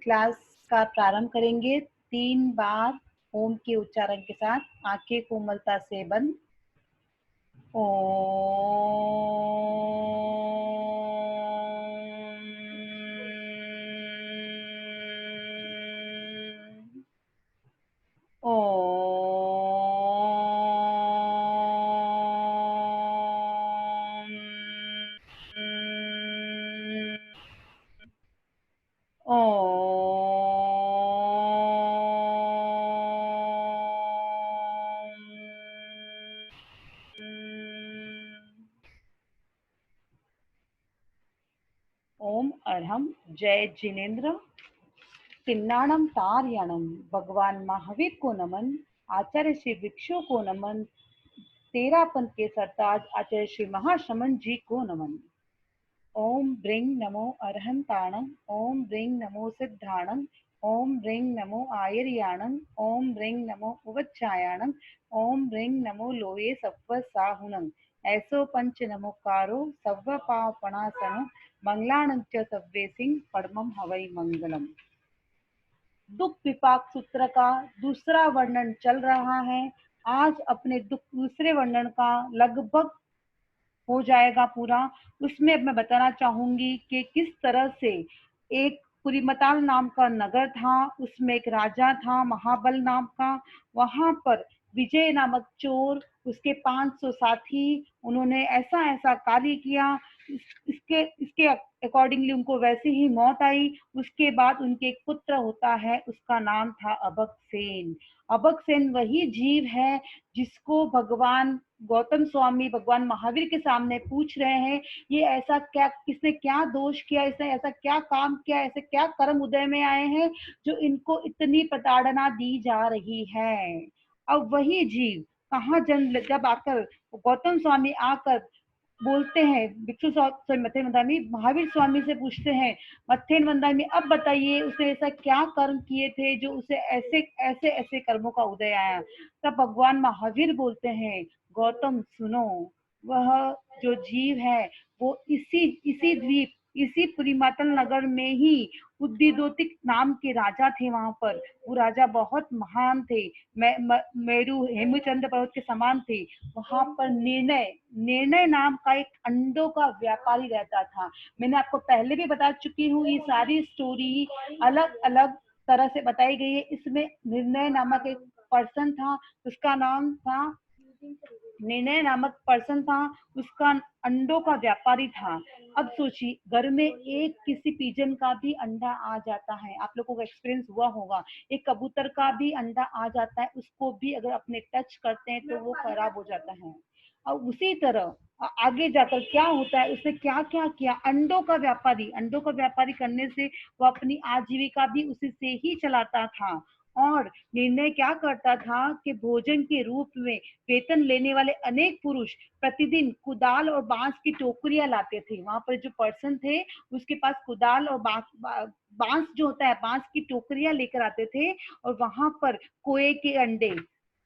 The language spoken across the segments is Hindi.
क्लास का प्रारंभ करेंगे। 3 बार ओम के उच्चारण के साथ आंखें कोमलता से बंद। ओम अर्हम जय जिनेन्द्र। तिन्नाणम तारयाणम। भगवान महावीर को नमन। आचार्य श्री भिक्षु को नमन। तेरापंथ के सरताज आचार्य श्री महाश्रमण जी को नमन। ओम ब्रीं नमो अरहंताणं। ओम ब्रीं नमो सिद्धाणं। ओम ब्रीं नमो आयर्याणं। ओम ब्रीं नमो उवच्छायाणं। ओम ब्रीं नमो लोये सत्व साहुणं। ऐसो पंच नमोकारो सव्व पापणासनो मंगलाणं च सव्वे सिंह परमं हवै मंगलम। दुख विपाक सूत्र का दूसरा वर्णन चल रहा है। आज अपने दूसरे वर्णन का लगभग हो जाएगा पूरा। उसमें मैं बताना चाहूंगी कि किस तरह से एक पुरीमताल नाम का नगर था, उसमें एक राजा था महाबल नाम का। वहां पर विजय नामक चोर, उसके 500 साथी, उन्होंने ऐसा ऐसा कार्य किया। इसके अकॉर्डिंगली उनको वैसे ही मौत आई। उसके बाद उनके एक पुत्र होता है, उसका नाम था अभगसेन। अभगसेन वही जीव है जिसको भगवान गौतम स्वामी भगवान महावीर के सामने पूछ रहे हैं, ये ऐसा क्या, किसने क्या दोष किया, इसने ऐसा क्या काम किया, ऐसे क्या कर्म उदय में आए हैं जो इनको इतनी प्रताड़ना दी जा रही है। अब वही जीव कहाँ जन्म, जब आकर गौतम स्वामी आकर बोलते हैं, भिक्षु स्वामी मथेन वंदामी महावीर स्वामी से पूछते हैं, मथेन वंदामी अब बताइए उसने ऐसा क्या कर्म किए थे जो उसे ऐसे ऐसे ऐसे कर्मों का उदय आया। तब भगवान महावीर बोलते हैं, गौतम सुनो, वह जो जीव है वो इसी इसी द्वीप, इसी पुरीमातल नगर में ही उद्दीदोतिक नाम के राजा थे। वहां पर वो राजा बहुत महान थे, मेरू हेमचंद्र पर्वत के समान थे। वहां पर निर्णय निर्णय नाम का एक अंडों का व्यापारी रहता था। मैंने आपको पहले भी बता चुकी हूँ, ये सारी स्टोरी अलग अलग तरह से बताई गई है। इसमें निर्णय नामक एक पर्सन था, उसका नाम था निर्णय नामक पर्सन था, उसका अंडों का व्यापारी था। अब सोचिए, घर में एक किसी पिजन का भी अंडा आ जाता है, आप लोगों को एक्सपीरियंस हुआ होगा, एक कबूतर का भी अंडा आ जाता है, उसको भी अगर अपने टच करते हैं तो वो खराब हो जाता है। और उसी तरह आगे जाकर क्या होता है, उसने क्या क्या किया, अंडों का व्यापारी करने से वो अपनी आजीविका भी उसी से ही चलाता था। और निर्णय क्या करता था कि भोजन के रूप में वेतन लेने वाले अनेक पुरुष प्रतिदिन कुदाल और बांस की टोकरियां लाते थे। वहां पर जो पर्सन थे उसके पास कुदाल और बांस जो होता है, बांस की टोकरियां लेकर आते थे। और वहां पर कोए के अंडे,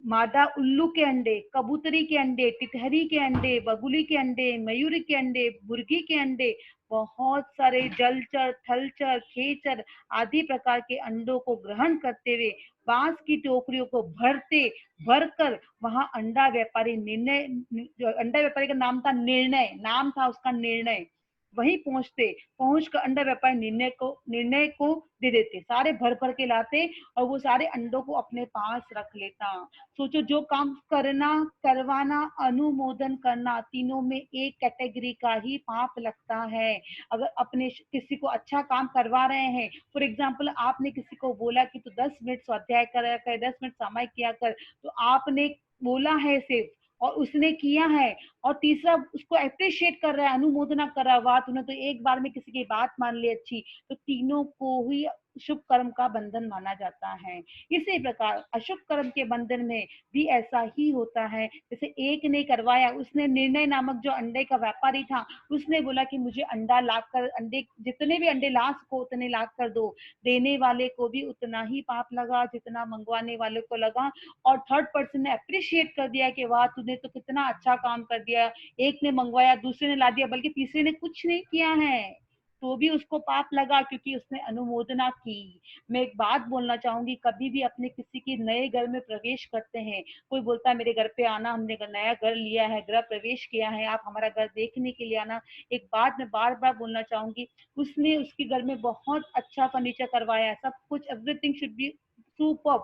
मादा उल्लू के अंडे, कबूतरी के अंडे, तितहरी के अंडे, बगुली के अंडे, मयूरी के अंडे, मुर्गी के अंडे, बहुत सारे जलचर, थलचर, खेचर आदि प्रकार के अंडों को ग्रहण करते हुए बांस की टोकरियों को भरकर वहां अंडा व्यापारी अंडा व्यापारी का नाम था निर्णय, नाम था उसका निर्णय, वहीं पहुंचकर अंडा व्यापारी निर्णय को दे देते, सारे भर भर के लाते और वो सारे अंडों को अपने पास रख लेता। सोचो, जो काम करना, करवाना, अनुमोदन करना, तीनों में एक कैटेगरी का ही पाप लगता है। अगर अपने किसी को अच्छा काम करवा रहे हैं, फॉर एग्जाम्पल आपने किसी को बोला कि तू 10 मिनट स्वाध्याय करा कर, 10 मिनट समय किया कर, तो आपने बोला है सिर्फ और उसने किया है, और तीसरा उसको अप्रिशिएट कर रहा है, अनुमोदना कर रहा है, वाह तूने तो एक बार में किसी की बात मान ली अच्छी, तो तीनों को ही शुभ कर्म का बंधन माना जाता है। इसी प्रकार अशुभ कर्म के बंधन में भी ऐसा ही होता है। जैसे एक ने करवाया, उसने निर्णय नामक जो अंडे का व्यापारी था, उसने बोला कि मुझे अंडा लाकर, अंडे जितने भी अंडे ला सको उतने ला कर दो, देने वाले को भी उतना ही पाप लगा जितना मंगवाने वाले को लगा। और थर्ड पर्सन ने अप्रिशिएट कर दिया कि वाह तूने तो कितना अच्छा काम कर दिया, एक ने मंगवाया, दूसरे ने ला दिया, बल्कि तीसरे ने कुछ नहीं किया है, तो भी उसको पाप लगा क्योंकि उसने अनुमोदना की। मैं एक बात बोलना चाहूंगी, कभी भी अपने किसी के नए घर में प्रवेश करते हैं, कोई बोलता है मेरे घर पे आना, हमने नया घर लिया है, गृह प्रवेश किया है, आप हमारा घर देखने के लिए आना। एक बात मैं बार बार बोलना चाहूंगी, उसने उसके घर में बहुत अच्छा फर्नीचर करवाया है, सब कुछ, everything should be super,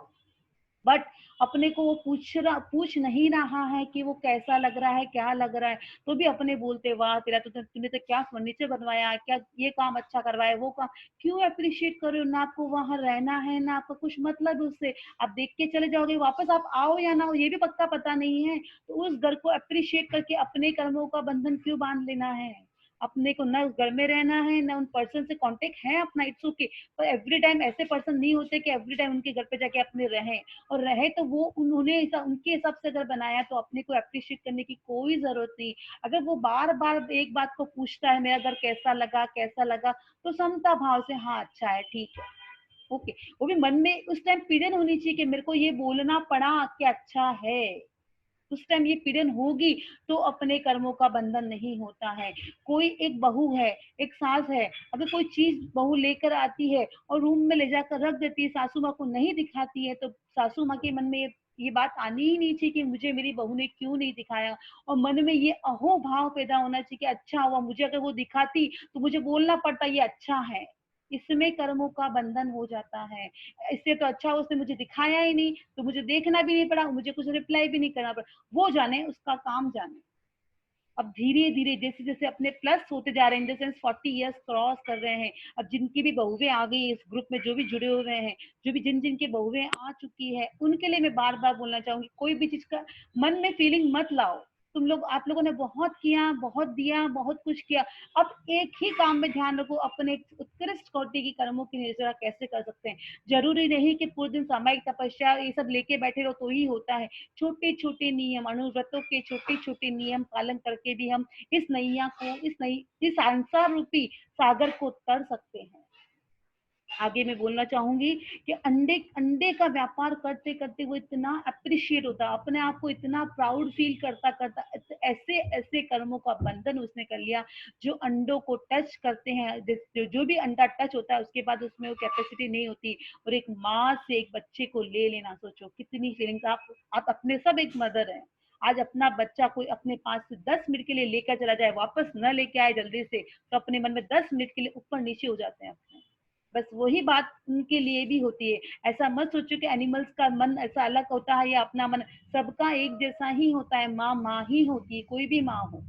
but अपने को वो पूछ नहीं रहा है कि वो कैसा लग रहा है, क्या लग रहा है। तो भी अपने बोलते वाह तेरा तो, तूने तो क्या फर्नीचर बनवाया है, क्या ये काम अच्छा करवाया, वो काम। क्यों अप्रिशिएट कर रहे हो? ना आपको वहां रहना है, ना आपका कुछ मतलब उससे, आप देख के चले जाओगे, वापस आप आओ या ना हो ये भी पक्का पता नहीं है। तो उस घर को अप्रिशिएट करके अपने कर्मों का बंधन क्यों बांध लेना है? अपने को ना उस घर में रहना है, ना उन पर्सन से कांटेक्ट है अपना, इट्स ओके, पर एवरी टाइम ऐसे पर्सन नहीं होते कि एवरी टाइम उनके घर पे जाके अपने रहें। और रहे तो वो उन्होंने उनके हिसाब से अगर बनाया, तो अपने को अप्रिशिएट करने की कोई जरूरत नहीं। अगर वो बार बार एक बात को पूछता है मेरा घर कैसा लगा, कैसा लगा, तो समता भाव से हाँ अच्छा है, ठीक है, ओके। वो भी मन में उस टाइम पीड़न होनी चाहिए कि मेरे को ये बोलना पड़ा कि अच्छा है, उस टाइम ये पीड़न होगी, तो अपने कर्मों का बंधन नहीं होता है। कोई एक बहू है, एक सास है, अगर कोई चीज बहू लेकर आती है और रूम में ले जाकर रख देती है, सासू माँ को नहीं दिखाती है, तो सासू माँ के मन में ये बात आनी ही नहीं चाहिए कि मुझे मेरी बहू ने क्यों नहीं दिखाया, और मन में ये अहो भाव पैदा होना चाहिए कि अच्छा हुआ, मुझे अगर वो दिखाती तो मुझे बोलना पड़ता ये अच्छा है। इसमें कर्मों का बंधन हो जाता है। इससे तो अच्छा उसने मुझे दिखाया ही नहीं, तो मुझे देखना भी नहीं पड़ा, मुझे कुछ रिप्लाई भी नहीं करना पड़ा, वो जाने, उसका काम जाने। अब धीरे धीरे जैसे जैसे अपने प्लस होते जा रहे हैं, in the sense 40 years cross कर रहे हैं, अब जिनकी भी बहुएं आ गई इस ग्रुप में, जो भी जुड़े हुए हैं, जो भी जिन जिनके बहुएं आ चुकी है, उनके लिए मैं बार बार बोलना चाहूंगी, कोई भी चीज का मन में फीलिंग मत लाओ। तुम लोग, आप लोगों ने बहुत किया, बहुत दिया, बहुत कुछ किया, अब एक ही काम में ध्यान रखो, अपने उत्कृष्ट कोटि की कर्मों की निर्जरा कैसे कर सकते हैं। जरूरी नहीं कि पूरे दिन सामायिक तपस्या ये सब लेके बैठे रहो तो ही होता है। छोटे छोटे नियम, अनुव्रतों के छोटे छोटे नियम पालन करके भी हम इस नैया को, इस संसार रूपी सागर को तर सकते हैं। आगे मैं बोलना चाहूंगी कि अंडे अंडे का व्यापार करते करते वो इतना अप्रिशिएट होता, अपने आप को इतना प्राउड फील करता करता ऐसे ऐसे कर्मों का बंधन उसने कर लिया, जो अंडों को टच करते हैं, जो भी अंडा टच होता है उसके बाद उसमें वो कैपेसिटी नहीं होती। और एक माँ से एक बच्चे को ले लेना, सोचो कितनी फीलिंग्स। आप अपने सब एक मदर है, आज अपना बच्चा कोई अपने पास से 10 मिनट के लिए लेकर चला जाए, वापस न लेके आए जल्दी से, तो अपने मन में 10 मिनट के लिए ऊपर नीचे हो जाते हैं अपने। बस वही बात उनके लिए भी होती है। ऐसा मत सोचो कि एनिमल्स का मन ऐसा अलग होता है या अपना मन, सबका एक जैसा ही होता है, माँ माँ ही होती है, कोई भी माँ हो।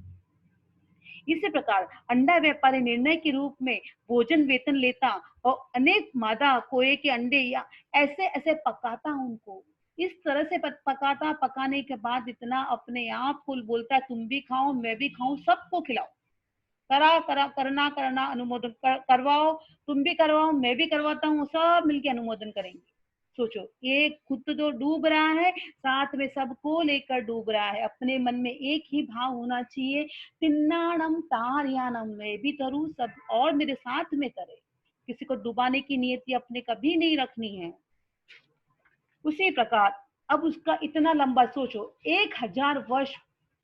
इसी प्रकार अंडा व्यापारी निर्णय के रूप में भोजन वेतन लेता और अनेक मादा कोए के अंडे या ऐसे ऐसे पकाता उनको, इस तरह से पकाता, पकाने के बाद इतना अपने आप को बोलता है तुम भी खाओ, मैं भी खाऊं, सबको खिलाओ, करा करा करना करना अनुमोदन करवाओ, तुम भी करवाओ, मैं भी करवाता हूँ, सब मिलके अनुमोदन करेंगे। सोचो, ये खुद तो डूब रहा है, साथ में सबको लेकर डूब रहा है। अपने मन में एक ही भाव होना चाहिए, तिन्नाणम तारयानम, मैं भी करूँ, सब और मेरे साथ में करे। किसी को डुबाने की नियति अपने कभी नहीं रखनी है। उसी प्रकार अब उसका इतना लंबा, सोचो 1000 वर्ष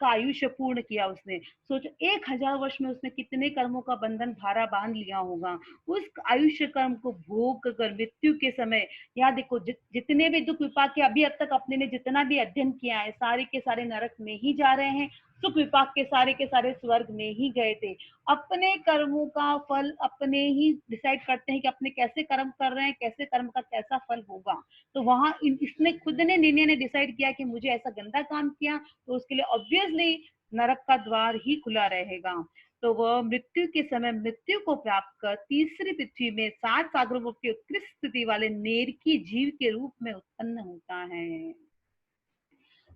का आयुष्य पूर्ण किया उसने, सोचो 1000 वर्ष में उसने कितने कर्मों का बंधन भारा बांध लिया होगा। उस आयुष्य कर्म को भोग कर मृत्यु के समय, या देखो जितने भी दुख विपाक के अभी अब तक अपने ने जितना भी अध्ययन किया है, सारे के सारे नरक में ही जा रहे हैं, सुख विपाक के सारे स्वर्ग में ही गए थे। अपने कर्मों का फल अपने ही डिसाइड करते हैं कि अपने कैसे कर्म कर रहे हैं, कैसे कर्म का कैसा फल होगा। तो वहां इसने खुद ने, निर्णय ने डिसाइड किया कि मुझे ऐसा गंदा काम किया, तो उसके लिए ऑब्वियसली नरक का द्वार ही खुला रहेगा। तो वह मृत्यु के समय मृत्यु को प्राप्त कर तीसरी पृथ्वी में 7 सागरों की उत्कृष्ट स्थिति वाले नेरकी जीव के रूप में उत्पन्न होता है।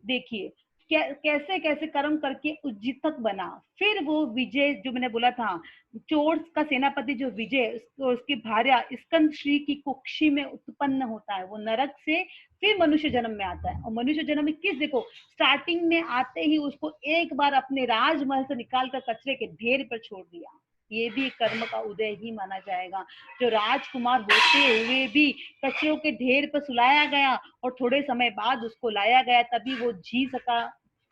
देखिए कैसे कैसे कर्म करके उज्जीतक बना, फिर वो विजय, जो मैंने बोला था, चोर का सेनापति जो विजय, उसकी भार्या स्कंद श्री की कुक्षी में उत्पन्न होता है, वो नरक से फिर मनुष्य जन्म में आता है। और मनुष्य जन्म में किस, देखो स्टार्टिंग में आते ही उसको एक बार अपने राजमहल से निकाल कर कचरे के ढेर पर छोड़ दिया, ये भी कर्म का उदय ही माना जाएगा। जो राजकुमार होते हुए भी कचरों के ढेर पर सुलाया गया और थोड़े समय बाद उसको लाया गया, तभी वो जी सका,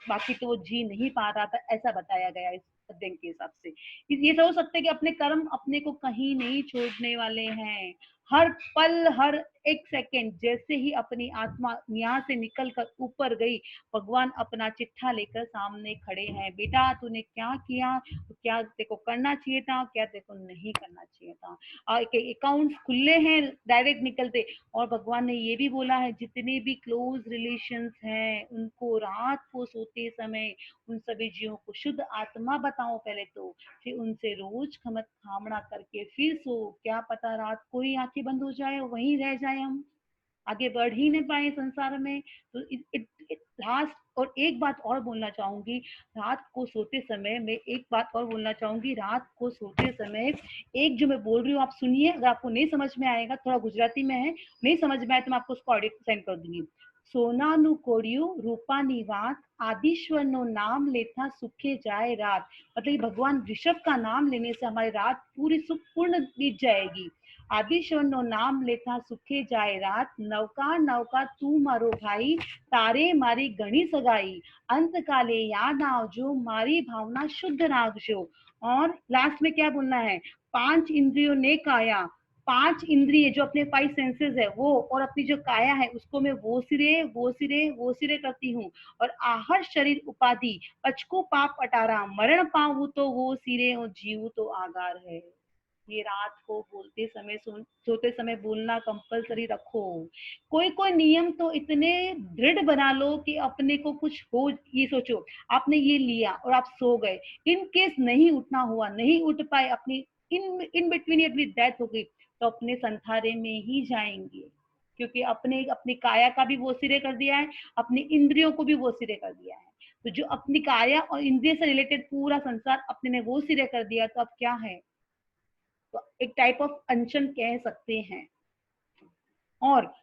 बाकी तो वो जी नहीं पा रहा था, ऐसा बताया गया इस अध्ययन के हिसाब से ये सोच सकते हैं कि अपने कर्म अपने को कहीं नहीं छोड़ने वाले हैं। हर पल, हर एक सेकंड, जैसे ही अपनी आत्मा यहाँ से निकल कर ऊपर गई, भगवान अपना चिट्ठा लेकर सामने खड़े हैं। बेटा तूने क्या किया, क्या तेको करना चाहिए था, क्या तेको नहीं करना चाहिए था। अकाउंट्स खुले हैं डायरेक्ट निकलते। और भगवान ने ये भी बोला है, जितने भी क्लोज रिलेशंस हैं उनको रात को सोते समय उन सभी जीवों को शुद्ध आत्मा बताओ पहले तो, फिर उनसे रोज खमत खामड़ा करके फिर सो। क्या पता रात को ही आंखें बंद हो जाए, वहीं रह जाए, हम आगे बढ़ ही नहीं पाए संसार में। तो लास्ट और एक बात और बोलना चाहूंगी, रात को सोते समय मैं एक बात और बोलना चाहूंगी, रात को सोते समय एक जो मैं बोल रही हूँ आप सुनिए, अगर आपको नहीं समझ में आएगा, थोड़ा गुजराती में है, नहीं समझ में आए तो मैं आपको उसको ऑडियो सेंड कर दूंगी। सोनानु कोड़िયું रूपानी વાત आदिश्वर नो नाम लेता सुखे जाए रात। मतलब भगवान ऋषभ का नाम लेने से हमारी रात पूरी सुखपूर्ण बीत जाएगी। आदिश्वर नो नाम लेता सुखे जाए रात, नवका नवका तू मारो भाई, तारे मारी घणी सगाई, अंत काले याद आवजो, मारी भावना शुद्ध राखजो। और लास्ट में क्या बोलना है, पांच इंद्रियों ने काया, पांच इंद्रिय जो अपने फाइव सेंसेस है वो, और अपनी जो काया है उसको मैं वो सिरे वो सिरे वो सिरे करती हूँ। और आहर शरीर उपाधि, पचको पाप अटारा, मरण पाऊं तो वो सिरे और जीव तो आगार है। ये रात को बोलते समय सोते समय बोलना कंपलसरी रखो। कोई कोई नियम तो इतने दृढ़ बना लो कि अपने को कुछ हो, ये सोचो आपने ये लिया और आप सो गए, इन केस नहीं उठना हुआ, नहीं उठ पाए, अपनी इन इन बिटवीन अपनी डेथ हो गई, तो अपने संथारे में ही जाएंगे। क्योंकि अपने अपनी काया का भी वो सिरे कर दिया है, अपनी इंद्रियों को भी वो सिरे कर दिया है। तो जो अपनी काया और इंद्रिय से रिलेटेड पूरा संसार अपने ने वो सिरे कर दिया, तो अब क्या है, तो एक टाइप ऑफ अनशन कह सकते हैं। और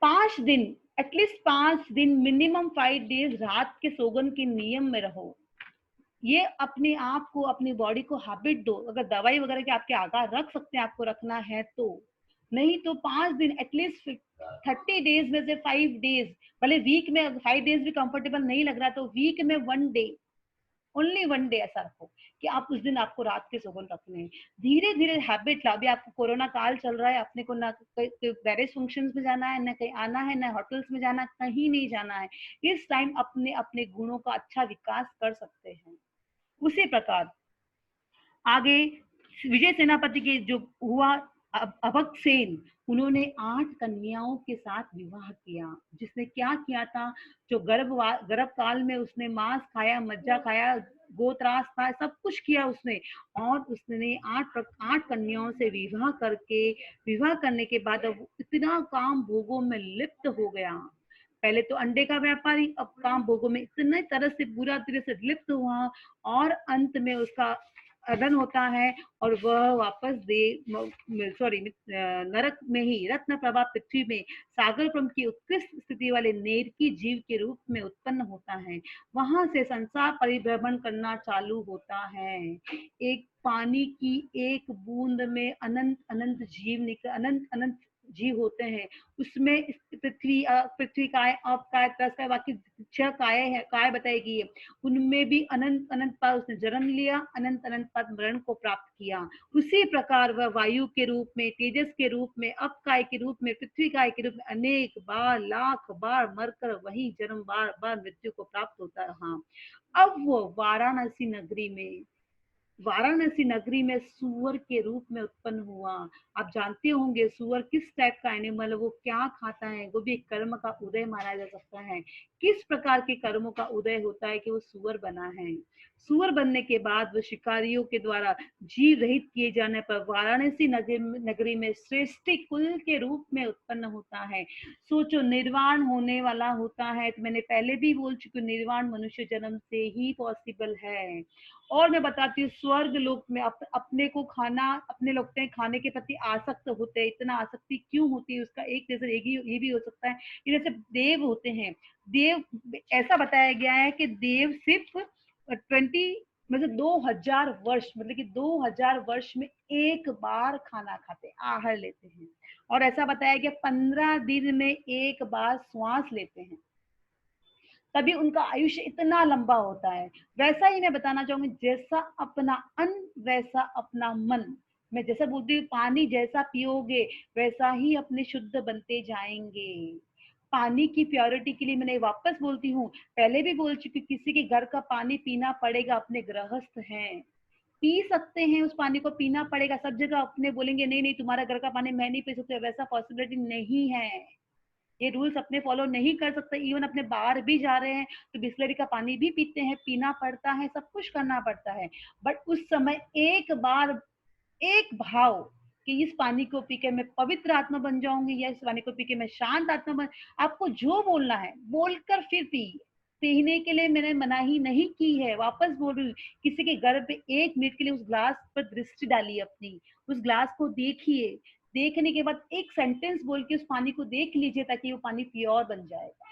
5 दिन, एटलीस्ट 5 दिन, मिनिमम 5 डेज रात के सोगन के नियम में रहो। ये अपने आप को, अपनी बॉडी को हैबिट दो। अगर दवाई वगैरह के आपके आकार रख सकते हैं, आपको रखना है तो, नहीं तो 5 दिन एटलीस्ट, 30 डेज में से 5 डेज, भले वीक में 5 डेज भी कंफर्टेबल नहीं लग रहा तो वीक में 1 डे, ओनली 1 डे ऐसा रखो कि आप उस दिन आपको रात के सोगन रखने हैं। धीरे धीरे हैबिट ला। अभी आपको कोरोना काल चल रहा है, अपने को ना मैरिज फंक्शंस में जाना है, ना कहीं आना है, ना होटल्स में जाना, कहीं नहीं जाना है। इस टाइम अपने अपने गुणों का अच्छा विकास कर सकते हैं। उसी प्रकार आगे विजय सेनापति के जो हुआ, अभक्त सेन, उन्होंने 8 कन्याओं के साथ विवाह किया। जिसने क्या किया था, जो गर्भ काल में उसने मांस खाया, मज्जा खाया, गोत्रास था, सब कुछ किया उसने। और उसने 8 कन्याओं से विवाह करके, विवाह करने के बाद अब इतना काम भोगों में लिप्त हो गया। पहले तो अंडे का व्यापारी, अब काम भोगों में इतने तरह से बुरा तरह से लिप्त हुआ, और अंत में उसका अदन होता है, और वह वापस नरक में ही, रत्न प्रभा पृथ्वी में, सागर क्रम की उत्कृष्ट स्थिति वाले नेरकी जीव के रूप में उत्पन्न होता है। वहां से संसार परिभ्रमण करना चालू होता है। एक पानी की एक बूंद में अनंत अनंत जीव निकल, अनंत अनंत जीव होते हैं। उसमें पृथ्वी काय, अप काय, तस काय, बाकी 6 काय है, काय बताएगी ये। उनमें भी अनंत अनंत पार उसने जन्म लिया, अनंत अनंत पार मरण को प्राप्त किया। उसी प्रकार वह वायु के रूप में, तेजस के रूप में, अप काय के रूप में, पृथ्वी काय के रूप में अनेक बार, लाख बार मरकर वही जन्म, बार बार मृत्यु को प्राप्त होता रहा। अब वो वाराणसी नगरी में सुअर के रूप में उत्पन्न हुआ। आप जानते होंगे सुअर किस टाइप का एनिमल है, वो क्या खाता है, वो भी एक कर्म का उदय माना जा सकता है। किस प्रकार के कर्मों का उदय होता है कि वो सुअर बना है। सुअर बनने के बाद वो शिकारियों के द्वारा जीव रहित किए जाने पर वाराणसी नगरी में श्रेष्ठी कुल के रूप में उत्पन्न होता है। सोचो, निर्वाण होने वाला होता है, तो मैंने पहले भी बोल चुकी हूँ, निर्वाण मनुष्य जन्म से ही पॉसिबल है। और मैं बताती हूँ, स्वर्ग लोक में अपने को खाना, अपने लोग खाने के प्रति आसक्त होते हैं। इतना आसक्ति क्यों होती है, उसका एक रीजन ये भी हो सकता है कि जैसे देव होते हैं, देव ऐसा बताया गया है कि देव सिर्फ 2000 वर्ष, मतलब कि 2000 वर्ष में एक बार खाना खाते, आहार लेते हैं। और ऐसा बताया गया 15 दिन में एक बार श्वास लेते हैं। तभी उनका आयुष्य इतना लंबा होता है। वैसा ही मैं बताना चाहूंगी, जैसा अपना अन्न वैसा अपना मन। मैं जैसा बोलती हूँ, पानी जैसा पियोगे वैसा ही अपने शुद्ध बनते जाएंगे। पानी की प्योरिटी के लिए मैंने वापस बोलती हूँ, पहले भी बोल चुकी, किसी के घर का पानी पीना पड़ेगा, अपने गृहस्थ हैं पी सकते हैं, उस पानी को पीना पड़ेगा। सब जगह अपने बोलेंगे नहीं नहीं तुम्हारा घर का पानी मैं नहीं पी सकते, वैसा पॉसिबिलिटी नहीं है। ये रूल्स अपने फॉलो नहीं कर सकते। इवन अपने बाहर भी जा रहे हैं तो बिस्लरी का पानी भी पीते हैं, पीना पड़ता है, सब कुछ करना पड़ता है। बट उस समय एक बार एक भाव कि इस पानी को पी के मैं पवित्र आत्मा बन जाऊंगी, या इस पानी को पी के मैं शांत आत्मा बन, आपको जो बोलना है बोलकर फिर पी। पीने के लिए मैंने मनाही नहीं की है, वापस बोल रही हूँ। किसी के घर पे 1 मिनट के लिए उस ग्लास पर दृष्टि डालिए अपनी, उस ग्लास को देखिए, देखने के बाद एक सेंटेंस बोल के उस पानी को देख लीजिए, ताकि वो पानी प्योर बन जाएगा।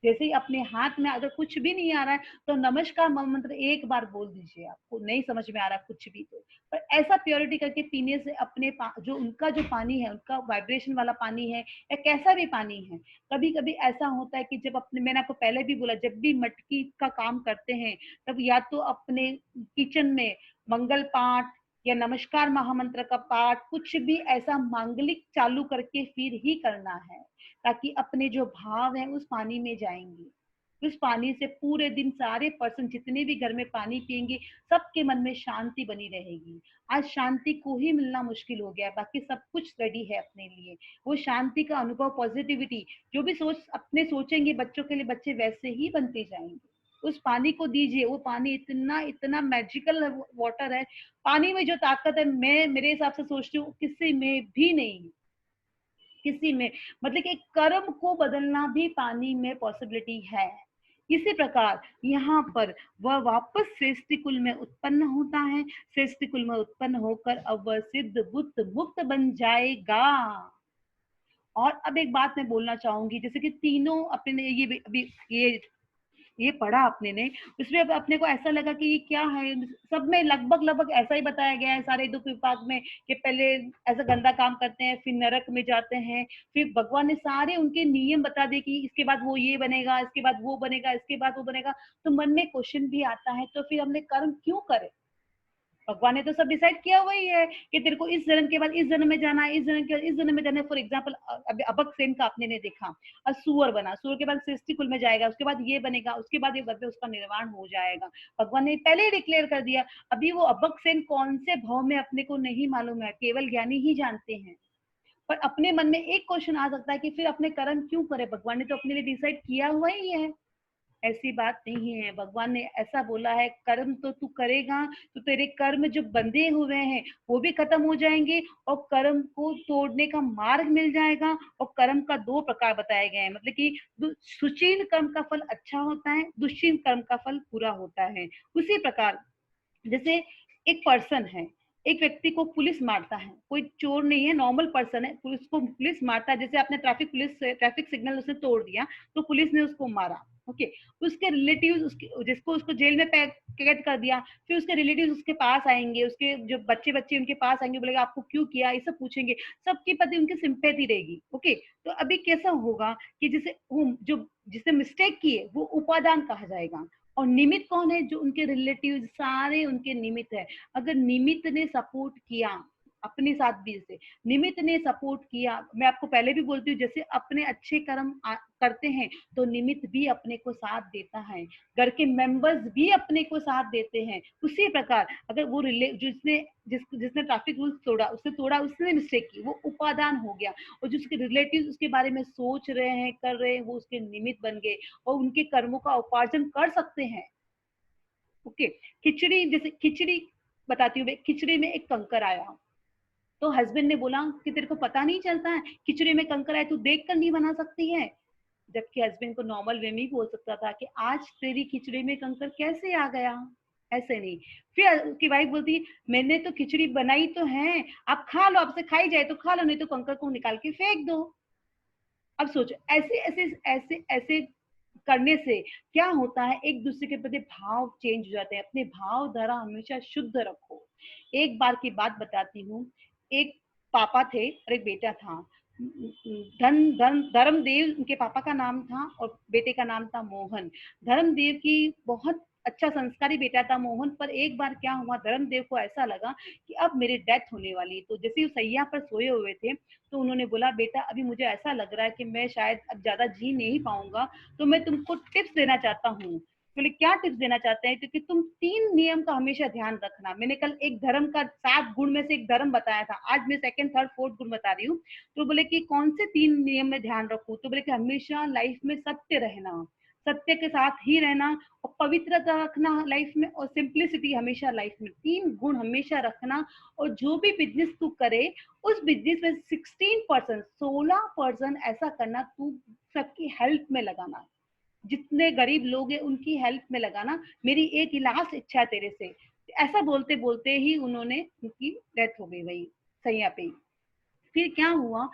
जैसे ही अपने हाथ में अगर कुछ भी नहीं आ रहा है तो नमस्कार मंत्र एक बार बोल दीजिए, आपको नहीं समझ में आ रहा कुछ भी तो। पर ऐसा प्योरिटी करके पीने से अपने जो उनका जो पानी है, उनका वाइब्रेशन वाला पानी है या कैसा भी पानी है। कभी कभी ऐसा होता है कि जब अपने, मैंने आपको पहले भी बोला, जब भी मटकी का काम करते हैं तब या तो अपने किचन में मंगल पाठ या नमस्कार महामंत्र का पाठ, कुछ भी ऐसा मांगलिक चालू करके फिर ही करना है, ताकि अपने जो भाव है उस पानी में जाएंगे। उस पानी से पूरे दिन सारे पर्सन जितने भी घर में पानी पिएंगे सबके मन में शांति बनी रहेगी। आज शांति को ही मिलना मुश्किल हो गया है, बाकी सब कुछ रेडी है अपने लिए। वो शांति का अनुभव, पॉजिटिविटी, जो भी सोच अपने सोचेंगे बच्चों के लिए, बच्चे वैसे ही बनते जाएंगे। उस पानी को दीजिए, वो पानी इतना इतना मैजिकल वाटर है। पानी में जो ताकत है, मैं मेरे हिसाब से सोचती हूँ किसी में भी नहीं, किसी में। मतलब कि कर्म को बदलना भी पानी में पॉसिबिलिटी है। इसी प्रकार यहाँ पर वह वापस श्रेष्ठी कुल में उत्पन्न होता है, श्रेष्ठी कुल में उत्पन्न होकर अब वह सिद्ध बुद्ध मुक्त बन जाएगा। और अब एक बात मैं बोलना चाहूंगी, जैसे कि तीनों अपने ये अभी ये पढ़ा आपने ने, उसमें अब अपने को ऐसा लगा कि ये क्या है, सब में लगभग लगभग ऐसा ही बताया गया है सारे दुख विभाग में, कि पहले ऐसा गंदा काम करते हैं फिर नरक में जाते हैं, फिर भगवान ने सारे उनके नियम बता दिए कि इसके बाद वो ये बनेगा, इसके बाद वो बनेगा, इसके बाद वो बनेगा। तो मन में क्वेश्चन भी आता है, तो फिर हमने कर्म क्यों करे? भगवान ने तो सब डिसाइड किया हुआ ही है कि तेरे को इस जन्म के बाद इस जन्म में जाना है, इस जन्म के बाद इस जन्म में जाना है। फॉर एग्जाम्पल अबक सेन का आपने ने देखा, सुअर बना, सुअर के बाद सृष्टि कुल में जाएगा, उसके बाद ये बनेगा, उसके बाद ये बदले उसका निर्माण हो जाएगा। भगवान ने पहले ही डिक्लेयर कर दिया। अभी वो अबक सेन कौन से भाव में अपने को नहीं मालूम है, केवल ज्ञानी ही जानते हैं। पर अपने मन में एक क्वेश्चन आ सकता है कि फिर अपने कर्म क्यों करे? भगवान ने तो अपने लिए डिसाइड किया हुआ ही है। ऐसी बात नहीं है, भगवान ने ऐसा बोला है, कर्म तो तू करेगा तो तेरे कर्म जो बंधे हुए हैं वो भी खत्म हो जाएंगे, और कर्म को तोड़ने का मार्ग मिल जाएगा। और कर्म का 2 प्रकार बताए गए हैं, मतलब कि सुशील कर्म का फल अच्छा होता है, दुष्शील कर्म का फल बुरा होता है। उसी प्रकार जैसे एक पर्सन है, एक व्यक्ति को पुलिस मारता है, कोई चोर नहीं है, नॉर्मल पर्सन है, पुलिस को पुलिस मारता है। जैसे आपने ट्रैफिक सिग्नल उसने तोड़ दिया तो पुलिस ने उसको मारा, ओके। उसके रिलेटिव्स उसके जिसको उसको जेल में कैद कर दिया, फिर उसके रिलेटिव्स उसके पास आएंगे, उसके जो बच्चे बच्चे उनके पास आएंगे, बोलेगा आपको क्यों किया, ये सब पूछेंगे। सबके प्रति उनकी सिंपैथी रहेगी, ओके। तो अभी कैसा होगा कि जिसे जो जिसने मिस्टेक की है वो उपादान कहा जाएगा, और निमित्त कौन है? जो उनके रिलेटिव सारे उनके निमित्त है। अगर निमित्त ने सपोर्ट किया अपने साथ भी, जैसे निमित्त ने सपोर्ट किया, मैं आपको पहले भी बोलती हूँ, जैसे अपने अच्छे कर्म करते हैं तो निमित्त भी अपने को साथ देता है, घर के मेंबर्स भी अपने को साथ देते हैं। उसी प्रकार अगर वो जिसने ट्रैफिक रूल्स तोड़ा, उसने मिस्टेक की, वो उपादान हो गया। और जो उसके रिलेटिव उसके बारे में सोच रहे हैं, कर रहे हैं, वो उसके निमित्त बन गए और उनके कर्मों का उपार्जन कर सकते हैं, ओके। खिचड़ी, जैसे खिचड़ी बताती हूँ मैं, खिचड़ी में एक कंकर आया, तो हस्बैंड ने बोला कि तेरे को पता नहीं चलता है खिचड़ी में कंकर आया, तू देख कर नहीं बना सकती है? जबकि हस्बैंड को नॉर्मल वे में ही बोल सकता था कि आज तेरी खिचड़ी में कंकर कैसे आ गया, ऐसे नहीं। फिर उसकी वाइफ बोलती, मैंने तो खिचड़ी बनाई तो है, आप खा लो, आपसे खाई जाए तो खा लो, नहीं तो कंकर को निकाल के फेंक दो। अब सोचो, ऐसे ऐसे ऐसे ऐसे करने से क्या होता है, एक दूसरे के प्रति भाव चेंज हो जाते हैं। अपने भाव धारा हमेशा शुद्ध रखो। एक बार की बात बताती हूँ, एक पापा थे और एक बेटा था। धर्मदेव उनके पापा का नाम था और बेटे का नाम था मोहन। धर्मदेव की बहुत अच्छा संस्कारी बेटा था मोहन, पर एक बार क्या हुआ, धर्मदेव को ऐसा लगा कि अब मेरी डेथ होने वाली है। तो जैसे ही वो सैया पर सोए हुए थे, तो उन्होंने बोला, बेटा अभी मुझे ऐसा लग रहा है कि मैं शायद अब ज्यादा जी नहीं पाऊंगा, तो मैं तुमको टिप्स देना चाहता हूँ। बोले क्या टिप्स देना चाहते हैं? क्योंकि तुम 3 नियम का हमेशा ध्यान रखना। मैंने कल एक धर्म का 7 गुण में से एक धर्म बताया था, आज मैं सेकंड थर्ड फोर्थ गुण बता रही हूँ। तो बोले कि कौन से 3 नियम में ध्यान रखूं? तो बोले कि हमेशा लाइफ में सत्य रहना, सत्य के साथ ही रहना, और पवित्रता रखना लाइफ में, और सिंप्लिसिटी हमेशा लाइफ में, 3 गुण हमेशा रखना। और जो भी बिजनेस तू करे, उस बिजनेस में 16%, 16% ऐसा करना तू सबकी हेल्प में लगाना, जितने गरीब लोग हैं उनकी हेल्प में लगाना, मेरी एक ही लास्ट इच्छा है तेरे से। ऐसा बोलते बोलते ही उन्होंने, उनकी डेथ हो गई वही सैया पे ही। फिर क्या हुआ,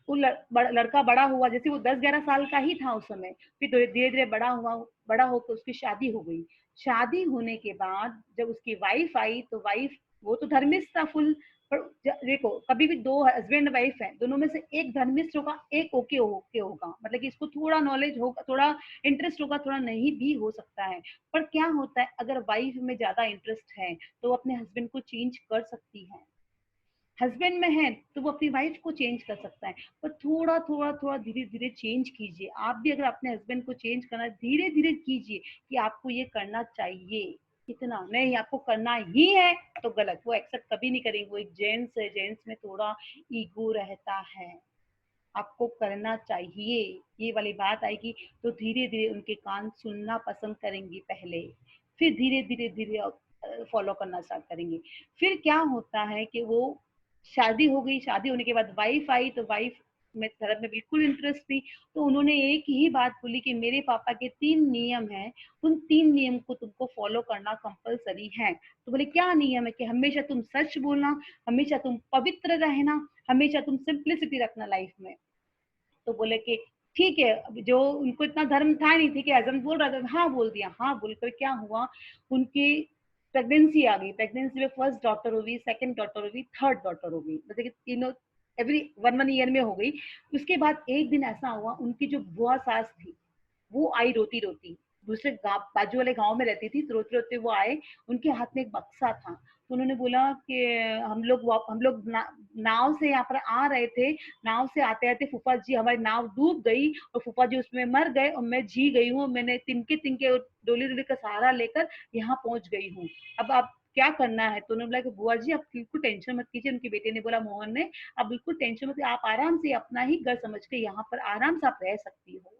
वो लड़का बड़ा हुआ, जैसे वो 10-11 साल का ही था उस समय। फिर धीरे धीरे बड़ा हुआ, बड़ा होकर उसकी शादी हो गई। शादी होने के बाद जब उसकी वाइफ आई, तो वाइफ, वो तो धर्मिष्ठ था फुल। पर देखो, कभी भी दो हस्बैंड वाइफ है, दोनों में से एक धर्मिष्ठ होगा, एक ओके होगा, मतलब कि इसको थोड़ा नॉलेज होगा, थोड़ा इंटरेस्ट होगा, थोड़ा नहीं भी हो सकता है। पर क्या होता है, अगर वाइफ में ज्यादा इंटरेस्ट है तो वो अपने हस्बैंड को चेंज कर सकती है। हस्बैंड में है तो वो अपनी वाइफ को चेंज कर सकता है। पर थोड़ा थोड़ा थोड़ा धीरे धीरे चेंज कीजिए। आप भी अगर अपने हस्बैंड को चेंज करना है, धीरे धीरे कीजिए कि आपको ये करना चाहिए, इतना नहीं आपको करना ही है तो गलत, वो एक्सेप्ट कभी नहीं करेंगे। वो एक जेंट्स है, जेंट्स में थोड़ा ईगो रहता है। आपको करना चाहिए, ये वाली बात आएगी तो धीरे धीरे उनके कान सुनना पसंद करेंगी पहले, फिर धीरे धीरे धीरे फॉलो करना स्टार्ट करेंगे। फिर क्या होता है कि वो शादी हो गई, शादी होने के बाद वाइफ आई, तो वाइफ में धर्म में बिल्कुल इंटरेस्ट थी। तो उन्होंने एक ही बात बोली कि मेरे पापा के 3 नियम हैं, उन 3 नियम को तुमको फॉलो करना कंपलसरी है। तो बोले क्या नियम है? कि हमेशा तुम सच बोलना, हमेशा तुम पवित्र रहना, हमेशा तुम सिंप्लिसिटी रखना लाइफ में। तो बोले कि ठीक है। अब जो उनको इतना धर्म था नहीं थी कि हस्बैंड बोल रहा था, हाँ बोल दिया। हाँ बोलकर क्या हुआ, उनकी प्रेगनेंसी आ गई। प्रेगनेंसी में फर्स्ट डॉटर हो गई, सेकंड डॉटर हो गई, थर्ड डॉटर हो गई, मतलब कि तीनों एवरी 1 1 ईयर में हो गई। उसके बाद एक दिन ऐसा हुआ, उनकी जो बुआ सास थी वो आई रोती रोती, दूसरे गांव, बाजू वाले गांव में रहती थी, तो रोते रोते वो आए। उनके हाथ में एक बक्सा था, तो उन्होंने बोला कि हम लोग नाव से यहाँ पर आ रहे थे, नाव से आते आते फूफा जी हमारी नाव डूब गई, और फूफा जी उसमें मर गए, और मैं जी गई हूँ, मैंने तिनके तिनके डोली डोली का सहारा लेकर यहाँ पहुंच गई हूँ। अब आप क्या करना है? तो उन्होंने बोला कि बुआ जी आप बिल्कुल टेंशन मत कीजिए। उनके बेटे ने बोला, मोहन ने, आप बिल्कुल टेंशन मत, आप आराम से अपना ही घर समझ के यहाँ पर आराम से आप रह सकती हो।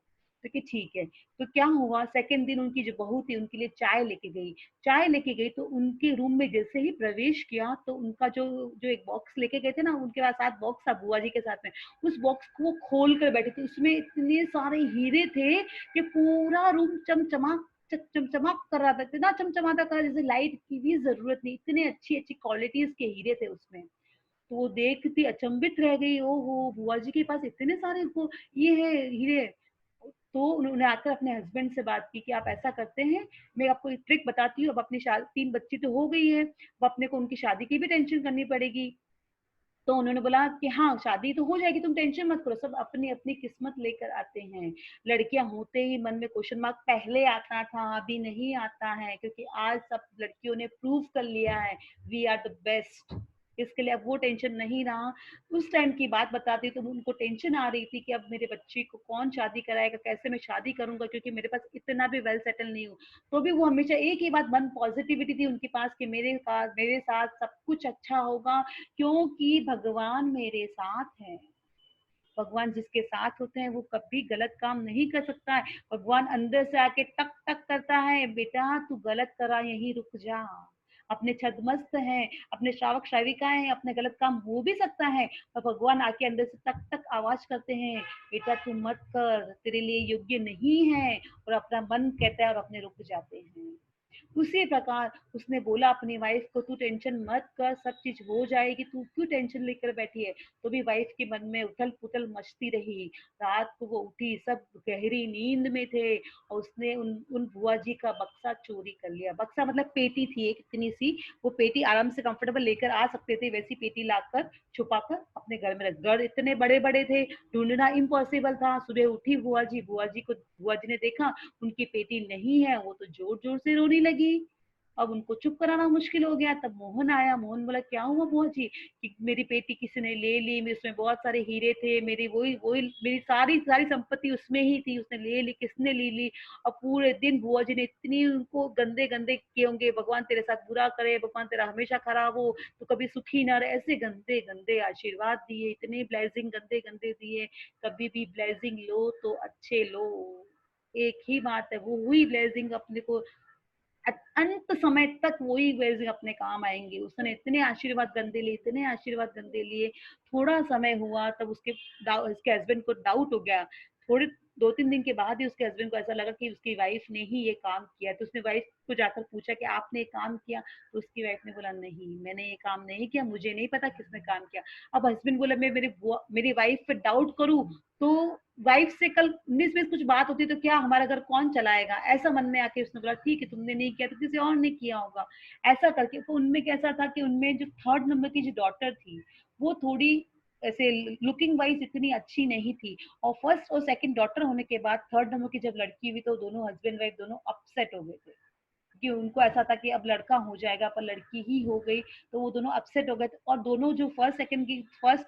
तो कि ठीक है। तो क्या हुआ, सेकंड दिन उनकी जो बहू थी उनके लिए चाय लेके गई। चाय लेके गई तो उनके रूम में जैसे ही प्रवेश किया, तो उनका जो जो एक बॉक्स लेके गए थे ना, उनके पास 7 बॉक्स था बुआ जी के साथ में, उस बॉक्स को वो खोल कर बैठे थे। उसमें इतने सारे हीरे थे कि पूरा रूम चमचमाक कर रहा था, इतना चमचमाता था जैसे लाइट की भी जरूरत नहीं, इतने अच्छी अच्छी क्वालिटीज के हीरे थे उसमें। तो वो देखती अचंभित रह गई, ओहो बुआ जी के पास इतने सारे वो ये है हीरे। तो उन्होंने आकर अपने हस्बैंड से बात की कि आप ऐसा करते हैं, मैं आपको एक ट्रिक बताती हूँ। अब अपनी शादी, 3 बच्ची तो हो गई है, अब अपने को उनकी शादी की भी टेंशन करनी पड़ेगी। तो उन्होंने बोला कि हाँ शादी तो हो जाएगी, तुम टेंशन मत करो, सब अपनी अपनी किस्मत लेकर आते हैं। लड़कियां होते ही मन में क्वेश्चन मार्क, पहले आता था अभी नहीं आता है, क्योंकि आज सब लड़कियों ने प्रूव कर लिया है वी आर द बेस्ट। इसके लिए अब वो टेंशन नहीं रहा। उस टाइम की बात बताती तो उनको टेंशन आ रही थी कि अब मेरे बच्चे को कौन शादी कराएगा, कैसे मैं शादी करूंगा, क्योंकि मेरे पास इतना भी वेल सेटल नहीं हूँ। तो भी वो हमेशा एक ही बात, मन पॉजिटिविटी थी उनके पास कि मेरे साथ सब कुछ अच्छा होगा, क्योंकि भगवान मेरे साथ है। भगवान जिसके साथ होते हैं वो कभी गलत काम नहीं कर सकता है। भगवान अंदर से आके टक टक करता है, बेटा तू गलत करा यहीं रुक जा। अपने छदमस्त हैं, अपने श्रावक श्राविकाएं हैं, अपने गलत काम हो भी सकता है, पर भगवान आके अंदर से टक टक आवाज करते हैं, बेटा तू मत कर, तेरे लिए योग्य नहीं है, और अपना मन कहता है और अपने रुक जाते हैं। उसी प्रकार उसने बोला अपनी वाइफ को, तू टेंशन मत कर, सब चीज हो जाएगी, तू क्यों टेंशन लेकर बैठी है। तो भी वाइफ के मन में उथल पुथल मचती रही। रात को वो उठी, सब गहरी नींद में थे, और उसने उन उन बुआ जी का बक्सा चोरी कर लिया। बक्सा मतलब पेटी थी एक इतनी सी, वो पेटी आराम से कंफर्टेबल लेकर आ सकते थे, वैसी पेटी लाकर छुपाकर अपने घर में रख। घर इतने बड़े बड़े थे, ढूंढना इम्पॉसिबल था। सुबह उठी बुआ जी ने देखा उनकी पेटी नहीं है, वो तो जोर जोर से रोने लगी। अब उनको चुप कराना मुश्किल हो गया। तब मोहन आया। मोहन बोला, क्या हुआ बुआ जी, कि मेरी पेटी किसी ने ले ली, उसमें बहुत सारे हीरे थे, मेरी वही वही मेरी सारी सारी संपत्ति उसमें ही थी, उसने ले ली, किसने ले ली। अब पूरे दिन बुआ जी ने इतनी उनको गंदे गंदे किए होंगे, भगवान तेरे साथ बुरा करे, भगवान तेरा हमेशा खराब हो, तो कभी सुखी ना रहे, ऐसे गंदे गंदे आशीर्वाद दिए, इतने ब्लेसिंग गंदे गंदे दिए। कभी भी ब्लेसिंग लो तो अच्छे लो, एक ही बात है, वो हुई ब्लेसिंग अपने को अंत समय तक वही ब्लेसिंग अपने काम आएंगे। उसने इतने आशीर्वाद गंदे लिए, इतने आशीर्वाद गंदे लिए। थोड़ा समय हुआ तब उसके हस्बैंड को डाउट हो गया। थोड़े 2-3 दिन के बाद ही उसके हस्बैंड को ऐसा लगा कि उसकी वाइफ ने ही ये काम किया। तो उसने वाइफ को जाकर पूछा कि आपने ये काम किया। तो उसकी वाइफ ने बोला, नहीं मैंने ये काम नहीं किया, मुझे नहीं पता किसने काम किया। अब हस्बैंड बोला, मैं मेरी वाइफ पे डाउट करूं तो वाइफ से कल 19-20 कुछ बात होती तो क्या हमारा घर कौन चलाएगा। ऐसा मन में आके उसने बोला, ठीक है तुमने नहीं किया तो किसी और ने किया होगा। ऐसा करके तो उनमें कैसा था कि उनमें जो 3rd नंबर की जो डॉटर थी, वो थोड़ी ऐसे लुकिंग वाइज इतनी अच्छी नहीं थी। और 1st और 2nd डॉटर होने के बाद 3rd नंबर की जब लड़की हुई तो दोनों हस्बैंड वाइफ दोनों अपसेट हो गए थे, कि उनको ऐसा था कि अब लड़का हो जाएगा पर लड़की ही हो गई। तो वो दोनों अपसेट हो गए। और दोनों जो फर्स्ट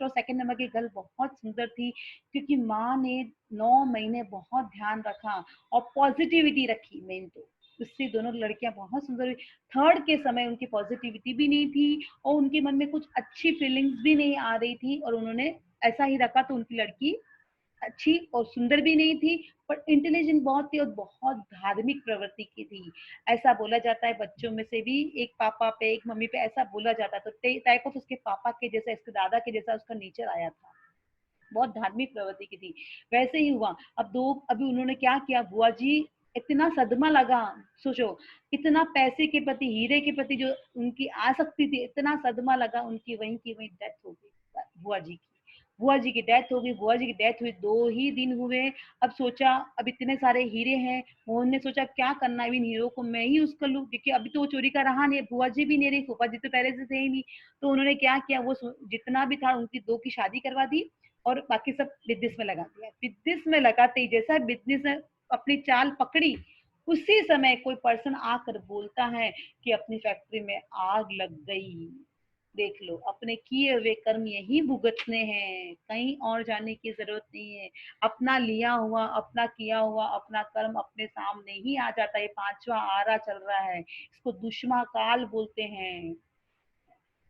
और सेकंड नंबर की गर्ल बहुत सुंदर थी, क्योंकि माँ ने 9 महीने बहुत ध्यान रखा और पॉजिटिविटी रखी मेन तो, उससे दोनों लड़कियां बहुत सुंदर हुई। 3rd के समय उनकी पॉजिटिविटी भी नहीं थी और उनके मन में कुछ अच्छी फीलिंग्स भी नहीं आ रही थी, और उन्होंने ऐसा ही रखा। तो उनकी लड़की अच्छी और सुंदर भी नहीं थी, पर इंटेलिजेंट बहुत थी और बहुत धार्मिक प्रवृत्ति की थी। ऐसा बोला जाता है बच्चों में से भी एक पापा पे एक मम्मी पे ऐसा बोला जाता है। तो ताई को तो उसके पापा के जैसा, इसके दादा के जैसा उसका नेचर आया था, बहुत धार्मिक प्रवृत्ति की थी। वैसे ही हुआ। अभी उन्होंने क्या किया, बुआ जी इतना सदमा लगा, सोचो, इतना पैसे के प्रति, हीरे के प्रति जो उनकी आसक्ति थी, इतना सदमा लगा, उनकी वहीं की वहीं डेथ हो गई बुआ जी की। बुआ जी की डेथ हो गई। बुआ जी की डेथ हुई 2 ही दिन हुए। अब सोचा, अब इतने सारे हीरे हैं, मोहन ने सोचा क्या करना है, इन हीरो को मैं ही यूज कर लूं, क्योंकि अभी तो वो चोरी का रहा नहीं, बुआ जी भी नहीं रही, फूफा जी तो पहले से थे ही नहीं। तो उन्होंने क्या किया, वो जितना भी था उनकी 2 की शादी करवा दी और बाकी सब बिजनेस में लगा दिया। बिजनेस में लगाते ही जैसा बिजनेस में अपनी चाल पकड़ी, उसी समय कोई पर्सन आकर बोलता है कि अपनी फैक्ट्री में आग लग गई। देख लो, अपने किए हुए कर्म यही भुगतने हैं, कहीं और जाने की जरूरत नहीं है। अपना लिया हुआ, अपना किया हुआ अपना कर्म अपने सामने ही आ जाता है। 5वां आरा चल रहा है, इसको दुष्मा काल बोलते हैं।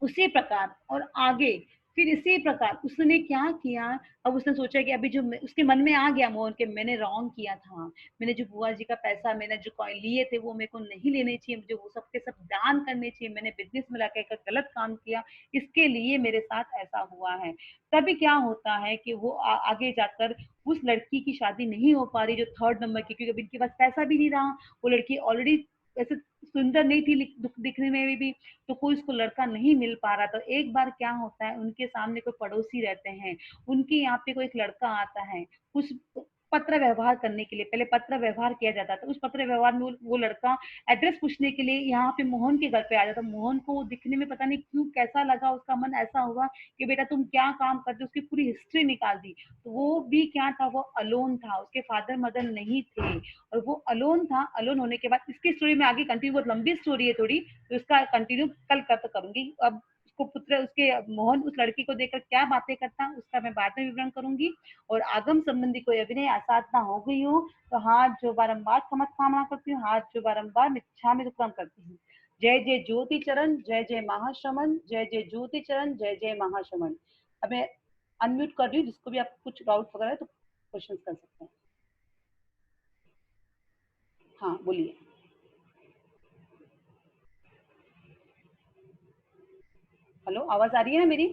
उसी प्रकार और आगे फिर इसी प्रकार उसने क्या किया। अब उसने सोचा कि अभी जो उसके मन में आ गया मोहन के, मैंने रॉन्ग किया था, मैंने जो बुआ जी का पैसा, मैंने जो कॉइन लिए थे वो मेरे को नहीं लेने चाहिए, मुझे वो सबके सब दान करने चाहिए, मैंने बिजनेस में लाकर एक गलत काम किया, इसके लिए मेरे साथ ऐसा हुआ है। तभी क्या होता है कि वो आगे जाकर उस लड़की की शादी नहीं हो पा रही जो 3rd नंबर की, क्योंकि इनके पास पैसा भी नहीं रहा। वो लड़की ऑलरेडी ऐसे सुंदर नहीं थी दिखने में भी, तो कोई उसको लड़का नहीं मिल पा रहा। तो एक बार क्या होता है, उनके सामने कोई पड़ोसी रहते हैं, उनके यहाँ पे कोई एक लड़का आता है कुछ पत्र व्यवहार करने के लिए। पहले पत्र व्यवहार किया जाता था, उस पत्र व्यवहार में वो लड़का एड्रेस पूछने के लिए यहाँ पे मोहन के घर पे आ जाता। मोहन को दिखने में पता नहीं क्यों कैसा लगा, उसका मन ऐसा हुआ कि बेटा तुम क्या काम करते हो, उसकी पूरी हिस्ट्री निकाल दी। तो वो भी क्या था, वो अलोन था, उसके फादर मदर नहीं थे, और वो अलोन था। अलोन होने के बाद इसकी स्टोरी में आगे कंटिन्यू, बहुत लंबी स्टोरी है थोड़ी, तो उसका कंटिन्यू कल कर करूंगी। अब उसको पुत्र उसके मोहन उस लड़की को देखकर क्या बातें करता उसका मैं बाद में विवरण करूंगी। और आगम संबंधी कोई अभिनय असाधना हो गई हो तो हाथ जो बारंबार क्षमा कामना करती हूँ, हाथ जो बारंबार मिच्छा में दुक्रम करती हूँ। जय जय ज्योति चरण, जय जय महाश्रमण, जय जय ज्योति चरण, जय जय महाश्रमण। अब मैं अनम्यूट कर रही हूँ, जिसको भी आप कुछ डाउट वगैरह है तो क्वेश्चन कर सकते हैं। हाँ बोलिए। हेलो, आवाज आ रही है ना मेरी?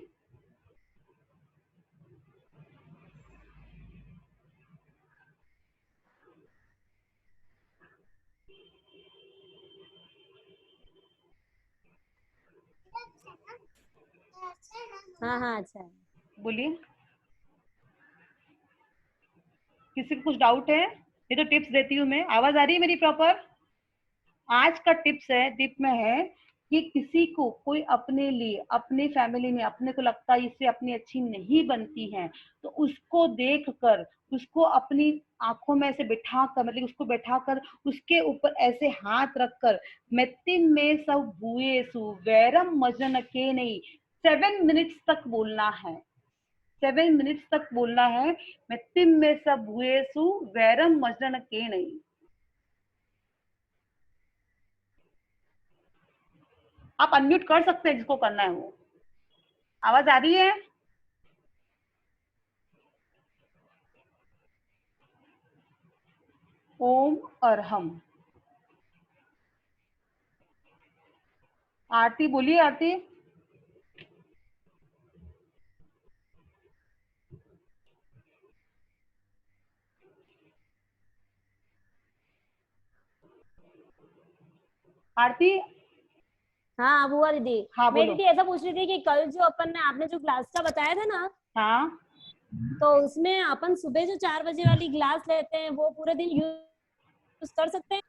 हाँ हाँ अच्छा है। बोलिए, किसी को कुछ डाउट है? ये तो टिप्स देती हूँ मैं। आवाज आ रही है मेरी प्रॉपर? आज का टिप्स है, टिप में है कि किसी को कोई अपने लिए, अपने फैमिली में अपने को लगता है इससे अपनी अच्छी नहीं बनती है, तो उसको देख कर, उसको अपनी आंखों में ऐसे बिठा कर, मतलब उसको बैठा कर उसके ऊपर ऐसे हाथ रख कर, मेत्तिम में सब भूयेसु वैरम मजन के नहीं, 7 मिनट्स तक बोलना है। 7 मिनट्स तक बोलना है। मेत्तिम में सब भूयेसु वैरम मजन के नहीं। आप अनम्यूट कर सकते हैं जिसको करना है वो। आवाज आ रही है? ओम अरहम। आरती बोलिए, आरती। आरती। हाँ बुआ दीदी, हाँ मैं बोलो। दीदी ऐसा पूछ रही थी कि कल जो अपन ने आपने जो ग्लास का बताया था ना, हाँ, तो उसमें अपन सुबह जो 4 बजे वाली ग्लास लेते हैं वो पूरे दिन यूज कर सकते हैं?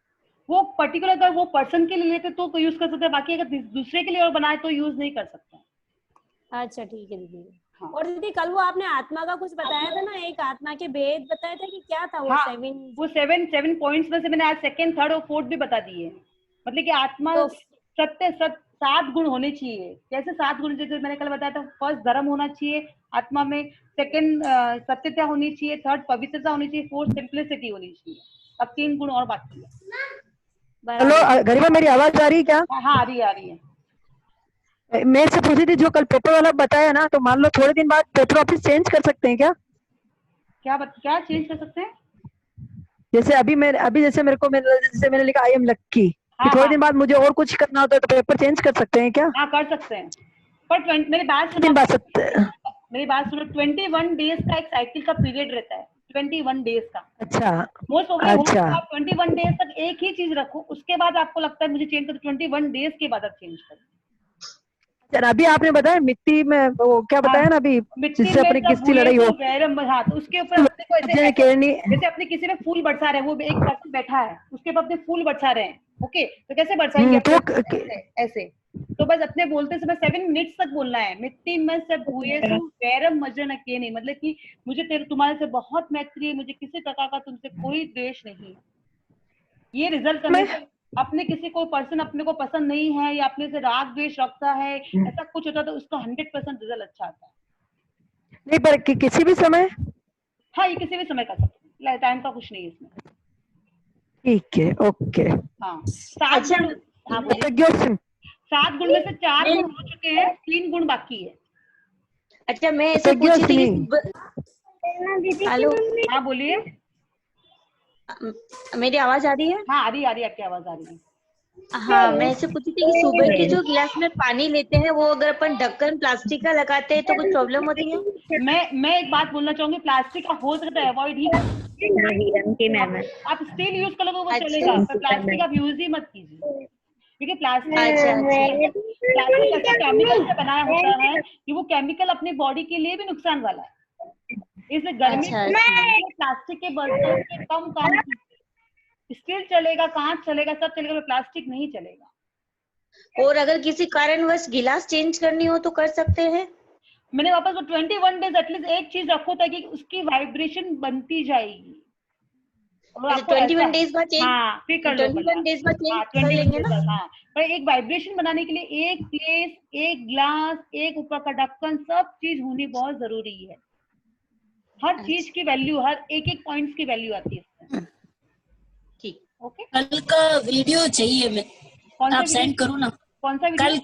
वो पर्टिकुलर अगर वो पर्सन के लिए लेते तो यूज कर सकते हैं, बाकी अगर दूसरे के लिए और बनाए तो यूज नहीं कर सकते हैं। अच्छा ठीक है दीदी। हाँ। और दीदी कल वो आपने आत्मा का कुछ बताया था ना, एक आत्मा के भेद बताया था कि क्या था वो हाँ, 7? वो 7 पॉइंट्स में से मैंने आज सेकंड, थर्ड और फोर्थ भी बता दिए। मतलब कि आत्मा तो सत्य, 7 गुण होने चाहिए। जैसे 7 गुण, जैसे मैंने कल बताया था, फर्स्ट धर्म होना चाहिए आत्मा में, सेकंड सत्यता होनी चाहिए, थर्ड पवित्रता होनी चाहिए, फोर्थ सिंप्लिसिटी होनी चाहिए। अब 3 गुण और बाकी है। हेलो बराबर है। गरिमा, मेरी आवाज आ रही है क्या? हाँ हाँ, आ रही है, आ रही है। मैं इससे पूछी थी, जो कल पेपर वाला बताया ना, तो मान लो थोड़े दिन बाद पेपर ऑफिस चेंज कर सकते हैं क्या? क्या चेंज कर सकते हैं? जैसे अभी जैसे जैसे मैंने लिखा आई एम लक्की, कि हाँ थोड़े हाँ दिन बाद मुझे और कुछ करना होता है तो पेपर चेंज कर सकते हैं क्या? हाँ, कर सकते हैं। पर मेरी बात कितने सुनो, दिन बाद सकते? मेरी बात सुनो, 21 डेज का एक साइकिल का पीरियड रहता है, 21 डेज का। अच्छा मोस्ट प्रॉब्लम हो अच्छा। तो आप 21 डेज तक एक ही चीज रखो, उसके बाद आपको लगता है मुझे चेंज कर, 21 डेज के बाद आप चेंज करो। सर अभी आपने बताया मिट्टी में वो क्या हाँ, बताया ना अभी, मिट्टी जिससे में अपनी सब किसकी भूये लड़ाई हो? तो वैरम, हाँ, तो उसके ऊपर अपने को ऐसे अपने ऐसे, केरनी। जैसे अपने किसी में फूल बरसा रहे हैं, वो एक पर्सन बैठा है उसके ऊपर अपने फूल बरसा रहे हैं। ओके, तो कैसे बरसाएंगे अपने तो फूल? ऐसे ऐसे। तो बस अपने बोलते समय 7 मिनट्स तक बोलना है। मिट्टी में सब भूये सु वैरम मजन के नहीं, मतलब कि मुझे तुम्हारे से बहुत मैत्री है, मुझे किसी प्रकार का तुमसे कोई द्वेष नहीं है। ये रिजल्ट करने मैं से, अपने किसी को पर्सन अपने को पसंद नहीं है या अपने से राग द्वेष रखता है, ऐसा कुछ होता है, तो उसका 100% रिजल्ट अच्छा आता है। नहीं, पर किसी भी समय? हाँ, ये किसी भी समय कर सकते हैं, टाइम का कुछ नहीं है इसमें। ठीक है, ओके। हाँ, 7 गुण। हाँ बोलिए। प्रज्ञा 7 गुण में से 4 गुण मैं हो चुके हैं, 3 गुण बाकी है। अच्छा, मैं ऐसे पूछी थी कि हेलो, हाँ बोलिए। मेरी आवाज आ रही है? हाँ, आ रही आ रही है, आपकी आवाज आ रही है। हाँ, मैं ऐसे पूछी थी कि सुबह के जो गिलास में पानी लेते हैं वो अगर अपन ढक्कन प्लास्टिक का लगाते हैं तो कुछ प्रॉब्लम होती है? मैं एक बात बोलना चाहूंगी, प्लास्टिक का हो सकता है अवॉइड ही आप स्टील यूज करोगे वो अच्छा चलेगा, पर प्लास्टिक आप यूज ही मत कीजिए, क्योंकि प्लास्टिक अच्छा अच्छा प्लास्टिक ऐसे केमिकल से बनाया होता है कि वो केमिकल अपनी बॉडी के लिए भी नुकसान वाला है। इसलिए गर्मी अच्छा अच्छा। प्लास्टिक के बर्तन से कम काम कीजिए। स्टील चलेगा, कांच चलेगा, सब चलेगा, पर प्लास्टिक नहीं चलेगा। और अगर किसी कारणवश गिलास चेंज करनी हो तो कर सकते हैं? मैंने वापस वो 21 डेज एटलीस्ट एक चीज रखो ताकि उसकी वाइब्रेशन बनती जाएगी। और अच्छा, आपको ऐसा, 21 डेज बाद चेंज, हाँ फिर कर लो, कर 21 डेज बाद चेंज हाँ कर 21 लेंगे डेज ना? बाद, हाँ। पर एक वाइब्रेशन बनाने के लिए एक प्लेस, एक ग्लास, एक ऊपर का ढक्कन, सब चीज होनी बहुत जरूरी है। हर चीज की अच्छा वैल्यू, हर एक एक पॉइंट्स की वैल्यू आती है इसमें। ठीक। ओके। कल का वीडियो चाहिए, मैं कौन सा आप वीडियो? सेंड करो ना। कौन सा वीडियो? कल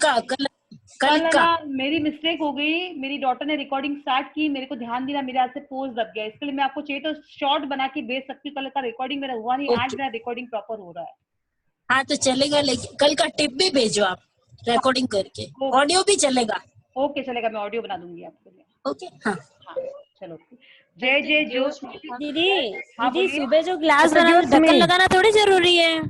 कल का। ना मेरी मिस्टेक हो गई, मेरी डॉटर ने रिकॉर्डिंग स्टार्ट की, मेरे को ध्यान दिला, मेरे हाथ से पोज दब गया, इसके लिए मैं आपको चाहिए तो शॉर्ट बना के भेज सकती हूँ। कल का रिकॉर्डिंग मेरा हुआ नहीं, आज ओके, मेरा रिकॉर्डिंग प्रॉपर हो रहा है। हाँ तो चलेगा, लेकिन कल का टिप भी भेजो आप रिकॉर्डिंग करके, ऑडियो भी चलेगा। ओके, चलेगा, मैं ऑडियो बना दूंगी आपके लिए। ओके हाँ। हाँ, चलो। जय जय जोश। दीदी हाँ दीदी बोलिए। सुबह जो ग्लास बनाना प्रज्ञा ढक्कन लगाना थोड़ी जरूरी है?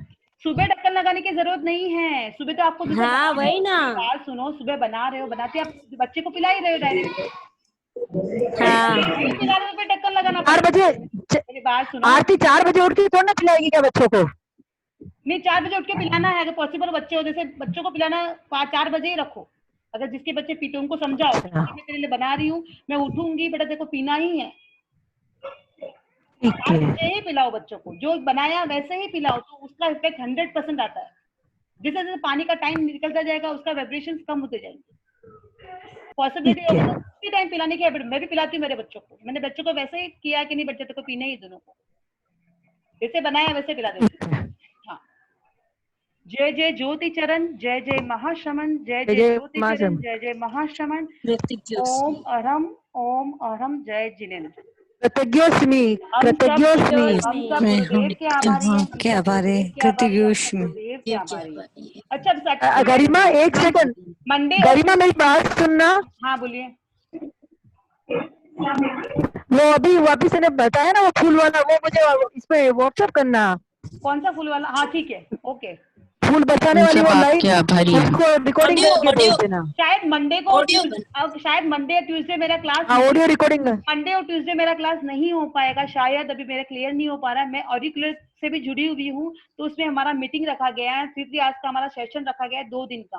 सुबह ढक्कन लगाने की जरूरत नहीं है। सुबह तो आपको जैसे हाँ, बना रहे वही हो, ना। मेरी बात सुनो, सुबह बना रहे हो, बनाते आप बच्चे को पिला ही रहे हो डायरेक्ट, हाँ, नहीं पिला रहे हो तो फिर ढक्कन लगाना 4 पड़ेगा। बजे मेरी बात सुनो, आरती 4 बजे उठ के थोड़ा ना खिलाएगी क्या बच्चों को? नहीं 4 बजे उठ के पिलाना है, अगर पॉसिबल बच्चे हो, जैसे बच्चों को पिलाना 4 बजे ही रखो। अगर जिसके बच्चे पीते उनको समझाओ कि अच्छा। मैं तेरे लिए बना रही हूँ, मैं उठूंगी बेटा देखो पीना ही है, ठीक 4 है। बजे ही पिलाओ बच्चों को, जो बनाया वैसे ही पिलाओ, तो उसका इफेक्ट 100% आता है। जैसे जैसे पानी का टाइम निकलता जाएगा उसका वाइब्रेशंस कम होते जाएंगे। पॉसिबिलिटी ठीक होगा है। तो उसी टाइम पिलाने की, मैं भी पिलाती हूँ मेरे बच्चों को, मैंने बच्चों को वैसे ही किया कि नहीं बच्चे को पीने ही दोनों को, जैसे बनाया वैसे पिला देती ठीक हूँ। है। हाँ, जय जय ज्योति चरण, जय जय महाश्रमण, जय जय जय जय ज्योति माँ चरण, शम। जय जय महाश्रमण। प्रत्यज्योत्स्मि। ओम अरहम जय जिनेन्द्र। कृतज्ञोस्मि। हम सब कृतज्ञोस्मि। हम सब मैं गुरुदेव के आभारी हैं, हम के सब आभारी, गुरुदेव के आभारी हैं, हम सब कृतज्ञोस्मि। गुरुदेव के देव के आभारी हैं। आभारी हैं। अच्छा गरिमा एक सेकंड, मंडे और गरिमा मेरी बात सुनना। हाँ बोलिए। वो अभी वापिस ने बताया ना वो फूल वाला, वो मुझे इस पे व्हाट्सएप करना। कौन सा फूल वाला? हाँ ठीक है, ओके। फूल बचाने हम वाली सब वो आपके लाइन, आभारी हैं। उसको रिकॉर्डिंग ऑडियो करके भेज ऑडियो देना। शायद मंडे को ऑडियो अब शायद मंडे या ट्यूसडे मेरा क्लास हाँ, ऑडियो रिकॉर्डिंग। मंडे और ट्यूसडे मेरा क्लास नहीं हो पाएगा शायद, अभी मेरा क्लियर नहीं हो पा रहा है। मैं ऑडियो से भी जुड़ी हुई हूँ, तो उसमें हमारा मीटिंग रखा गया है, 3 आज का हमारा सेशन रखा गया है 2 दिन का,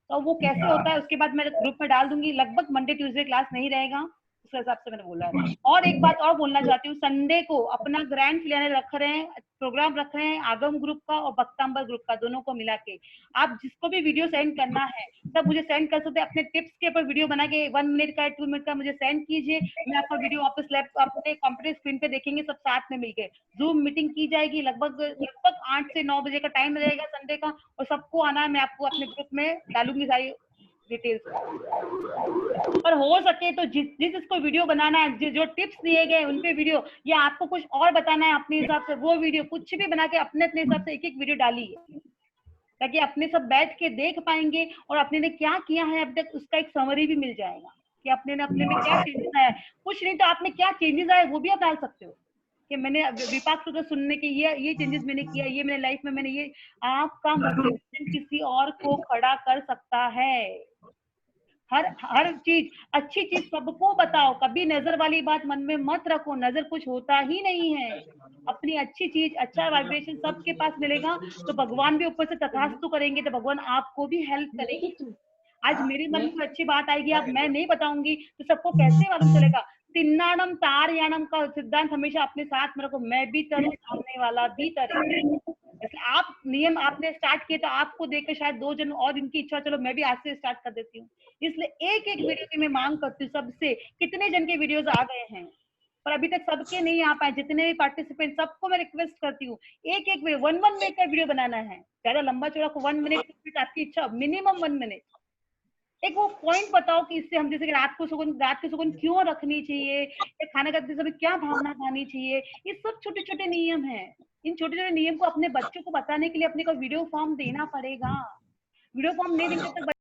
तो वो कैसे होता है उसके बाद मैं ग्रुप में डाल दूंगी। लगभग मंडे ट्यूसडे क्लास नहीं रहेगा, उस हिसाब से मैंने बोला है। और एक बात और बोलना चाहती हूँ, संडे को अपना ग्रैंड फिनाले रख रहे हैं, प्रोग्राम रख रहे हैं, आगम ग्रुप का और भक्तांबर ग्रुप का, दोनों को मिला के। आप जिसको भी वीडियो सेंड करना है सब मुझे सेंड कर सकते हैं, अपने टिप्स के ऊपर वीडियो बना के 1 मिनट का 2 मिनट का मुझे सेंड कीजिए, मैं आपका वीडियो वापस अपने कंप्यूटर स्क्रीन पे देखेंगे सब साथ में मिलके। जूम मीटिंग की जाएगी, लगभग 8 से 9 बजे का टाइम रहेगा संडे का, और सबको आना है, मैं आपको अपने ग्रुप में डालूंगी सारी डिटेल्स। और हो सके तो जिसको वीडियो बनाना है, जो टिप्स दिए गए उन पे वीडियो, या आपको कुछ और बताना है अपने हिसाब से, वो वीडियो कुछ भी बना के अपने हिसाब से एक वीडियो डालिए, ताकि अपने सब बैठ के देख पाएंगे और अपने ने क्या किया है अब तक उसका एक समरी भी मिल जाएगा कि अपने में क्या चेंजेस आया है। कुछ नहीं तो आप में क्या चेंजेस आए वो भी आप डाल सकते हो कि मैंने विपाक से सुनने के ये चेंजेस मैंने किया, ये मेरे लाइफ में मैंने ये। आपका मोटिवेशन किसी और को खड़ा कर सकता है। हर चीज, अच्छी चीज सबको बताओ, कभी नजर वाली बात मन में मत रखो, नजर कुछ होता ही नहीं है। अपनी अच्छी चीज, अच्छा वाइब्रेशन सबके पास मिलेगा, तो भगवान भी ऊपर से तथास्तु करेंगे, तो भगवान आपको भी हेल्प करेंगे। आज मेरे मन में अच्छी बात आएगी, अब मैं नहीं बताऊंगी तो सबको कैसे मालूम चलेगा। तिन्नानम तारयानम का सिद्धांत हमेशा अपने साथ में रखो, मैं भी तरूं सामने वाला भी तरे। आप नियम आपने स्टार्ट किए तो आपको देखकर शायद 2 जन और इनकी इच्छा, चलो मैं भी आज से स्टार्ट कर देती हूँ। इसलिए एक वीडियो की मैं मांग करती हूँ सबसे, कितने जन के वीडियोस आ गए हैं पर अभी तक सबके नहीं आ पाए, जितने भी पार्टिसिपेंट सबको मैं रिक्वेस्ट करती हूँ एक वीडियो 1 मिनट का वीडियो बनाना है, ज्यादा लंबा चौड़ा 1 मिनट आपकी इच्छा, मिनिमम 1 मिनट। एक वो पॉइंट बताओ कि इससे हम, जैसे कि रात की सुकून क्यों रखनी चाहिए, या खाना खाते समय क्या भावना खानी चाहिए, ये सब छोटे छोटे नियम हैं। इन छोटे छोटे नियम को अपने बच्चों को बताने के लिए अपने को वीडियो फॉर्म देना पड़ेगा। वीडियो फॉर्म नहीं देंगे तक